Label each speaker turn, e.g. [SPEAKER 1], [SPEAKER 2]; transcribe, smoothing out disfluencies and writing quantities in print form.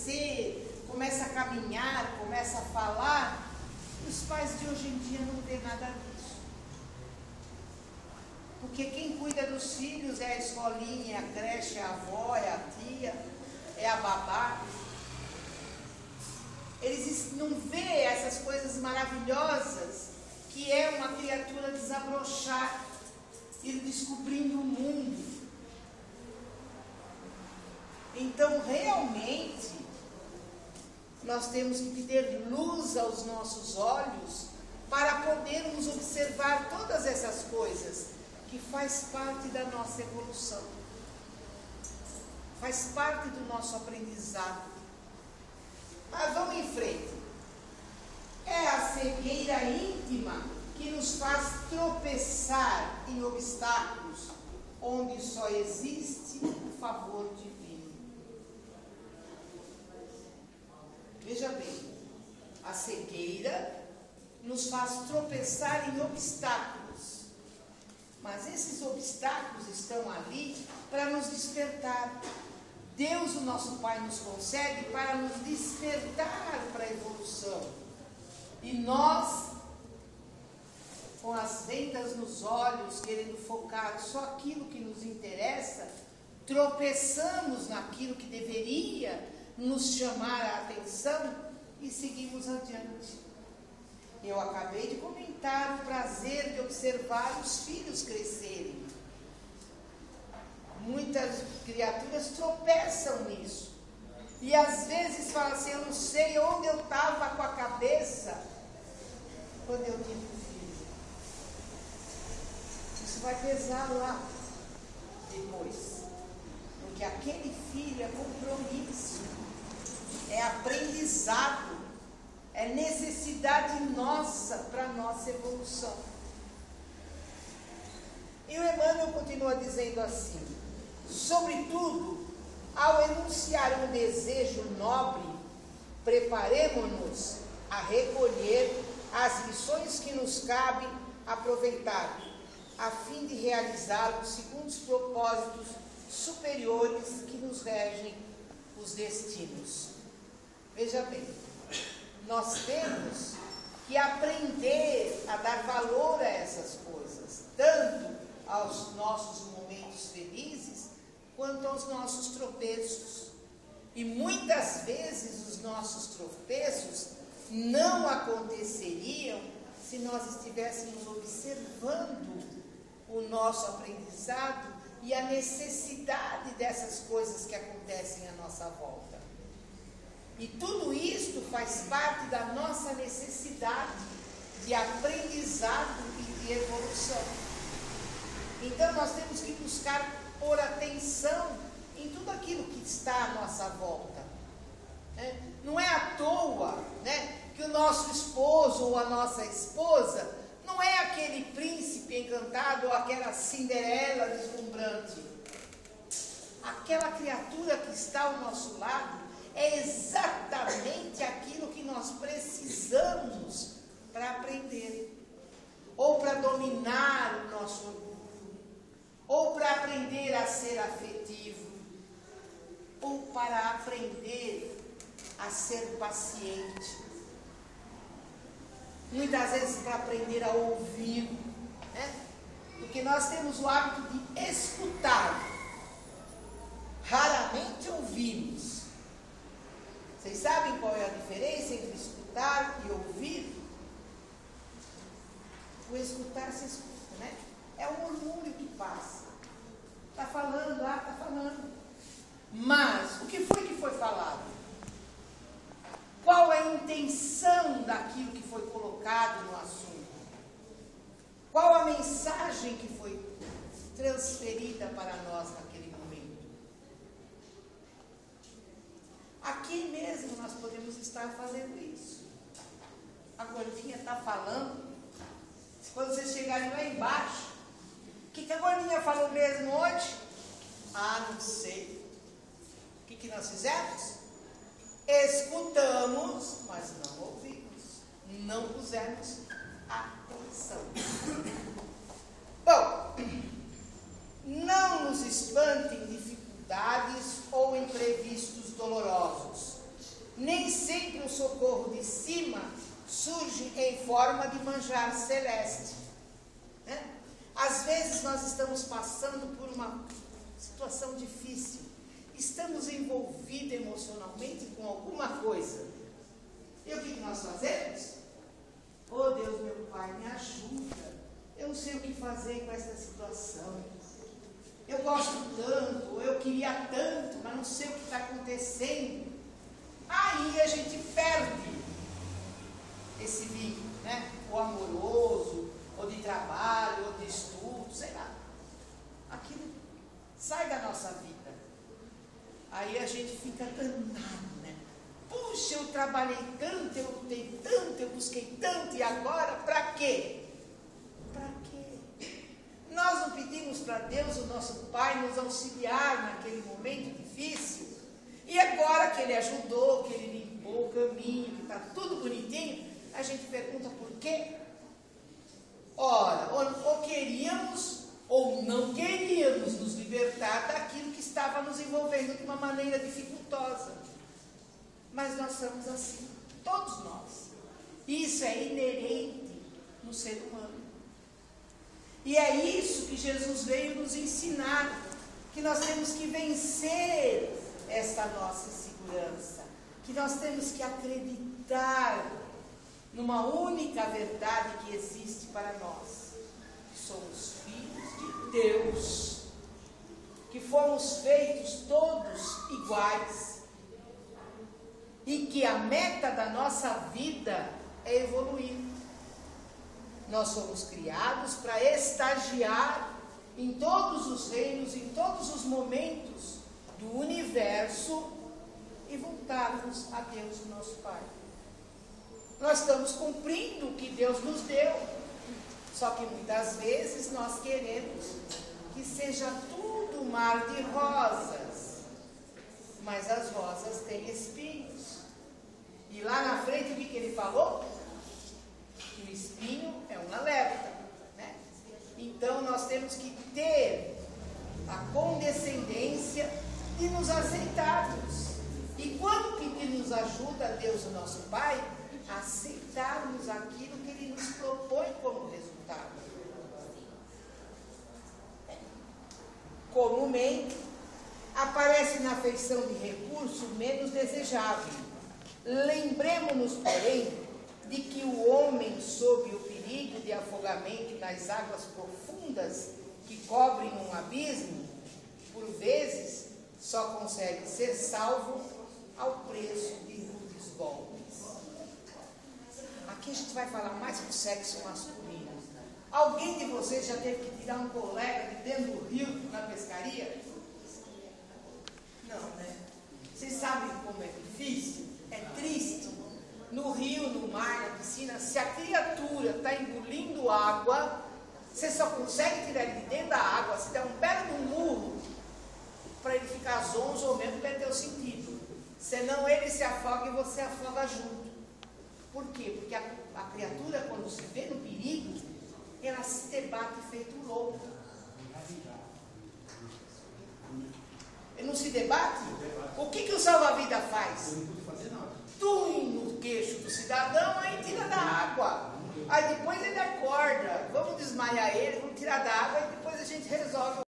[SPEAKER 1] crescer, começa a caminhar, começa a falar. Os pais de hoje em dia não vê nada disso. Porque quem cuida dos filhos é a escolinha, é a creche, é a avó, é a tia, é a babá. Eles não vê essas coisas maravilhosas que é uma criatura desabrochar, ir descobrindo o mundo. Então, realmente, nós temos que ter luz aos nossos olhos para podermos observar todas essas coisas que faz parte da nossa evolução, faz parte do nosso aprendizado. Mas vamos em frente. É a cegueira íntima que nos faz tropeçar em obstáculos onde só existe o favor divino. Veja bem, a cegueira nos faz tropeçar em obstáculos, mas esses obstáculos estão ali para nos despertar. Deus, o nosso Pai, nos concede para nos despertar para a evolução. E nós, com as vendas nos olhos, querendo focar só aquilo que nos interessa, tropeçamos naquilo que deveria nos chamar a atenção e seguimos adiante. Eu acabei de comentar o prazer de observar os filhos crescerem. Muitas criaturas tropeçam nisso. E às vezes falam assim, eu não sei onde eu estava com a cabeça quando eu tive um filho. Isso vai pesar lá depois. Porque aquele filho é compromisso, é aprendizado, é necessidade nossa para a nossa evolução. E o Emmanuel continua dizendo assim: sobretudo, ao enunciar um desejo nobre, preparemo-nos a recolher as lições que nos cabe aproveitar, a fim de realizá-los segundo os propósitos superiores que nos regem os destinos. Veja bem, nós temos que aprender a dar valor a essas coisas, tanto aos nossos momentos felizes, quanto aos nossos tropeços. E muitas vezes os nossos tropeços não aconteceriam se nós estivéssemos observando o nosso aprendizado e a necessidade dessas coisas que acontecem à nossa volta. E tudo isto faz parte da nossa necessidade de aprendizado e de evolução. Então nós temos que buscar pôr atenção em tudo aquilo que está à nossa volta. Não é à toa, que o nosso esposo ou a nossa esposa não é aquele príncipe encantado ou aquela Cinderela deslumbrante. Aquela criatura que está ao nosso lado é exatamente aquilo que nós precisamos para aprender, ou para dominar o nosso orgulho, ou para aprender a ser afetivo, ou para aprender a ser paciente. Muitas vezes para aprender a ouvir, porque nós temos o hábito de escutar, raramente ouvimos. Vocês sabem qual é a diferença entre escutar e ouvir? O escutar se escuta, É um murmúrio que passa. Está falando, está falando. Mas, o que foi falado? Qual é a intenção daquilo que foi colocado no assunto? Qual a mensagem que foi transferida para nós naquele momento? Aqui mesmo nós podemos estar fazendo isso. A gordinha está falando. Quando vocês chegarem lá embaixo, o que a gordinha falou mesmo hoje? Não sei. O que nós fizemos? Escutamos, mas não ouvimos. Não pusemos atenção. Bom, não nos espantem dificuldades ou imprevistos dolorosos. Nem sempre o socorro de cima surge em forma de manjar celeste. Né? Às vezes nós estamos passando por uma situação difícil, estamos envolvidos emocionalmente com alguma coisa. E o que nós fazemos? Oh Deus, meu Pai, me ajuda. Eu não sei o que fazer com essa situação. Eu gosto tanto, eu queria tanto, mas não sei o que está acontecendo. Aí a gente perde esse vínculo, né? Ou amoroso, ou de trabalho, ou de estudo, sei lá. Aquilo sai da nossa vida. Aí a gente fica danado, né? Puxa, eu trabalhei tanto, eu lutei tanto, eu busquei tanto, e agora para quê? Para quê? Nós não pedimos para Deus, o nosso Pai, nos auxiliar naquele momento difícil, e agora que Ele ajudou, que Ele limpou o caminho, que está tudo bonitinho, a gente pergunta por quê? Ora, ou queríamos ou não queríamos nos libertar daquilo que estava nos envolvendo de uma maneira dificultosa. Mas nós somos assim, todos nós. Isso é inerente no ser humano. E é isso que Jesus veio nos ensinar, que nós temos que vencer esta nossa insegurança, que nós temos que acreditar numa única verdade que existe para nós, que somos filhos de Deus, que fomos feitos todos iguais, e que a meta da nossa vida é evoluir. Nós somos criados para estagiar em todos os reinos, em todos os momentos do universo e voltarmos a Deus, o nosso Pai. Nós estamos cumprindo o que Deus nos deu, só que muitas vezes nós queremos que seja tudo mar de rosas, mas as rosas têm espinhos. E lá na frente o que ele falou? Que o espinho é um alerta, né? Então nós temos que ter a condescendência de nos aceitarmos. E quando pedimos ajuda a Deus, o nosso Pai, aceitarmos aquilo que Ele nos propõe como resultado. Comumente, aparece na feição de recurso menos desejável. Lembremos-nos, porém, de que o homem, sob o perigo de afogamento nas águas profundas que cobrem um abismo, por vezes só consegue ser salvo ao preço de rudes golpes. Aqui a gente vai falar mais do sexo masculino. Alguém de vocês já teve que tirar um colega de dentro do rio na pescaria? Não, né? Vocês sabem como é difícil? É triste. No rio, no mar, na piscina, se a criatura está engolindo água, você só consegue tirar ele de dentro da água se der um belo murro para ele ficar zonzo ou mesmo perder o sentido. Senão ele se afoga e você afoga junto. Por quê? Porque a criatura, quando se vê no perigo, ela se debate feito louco. Ele não se debate? O que o salva-vida faz? Tui no queixo do cidadão, aí tira da água. Aí depois ele acorda. Vamos desmaiar ele, vamos tirar da água e depois a gente resolve.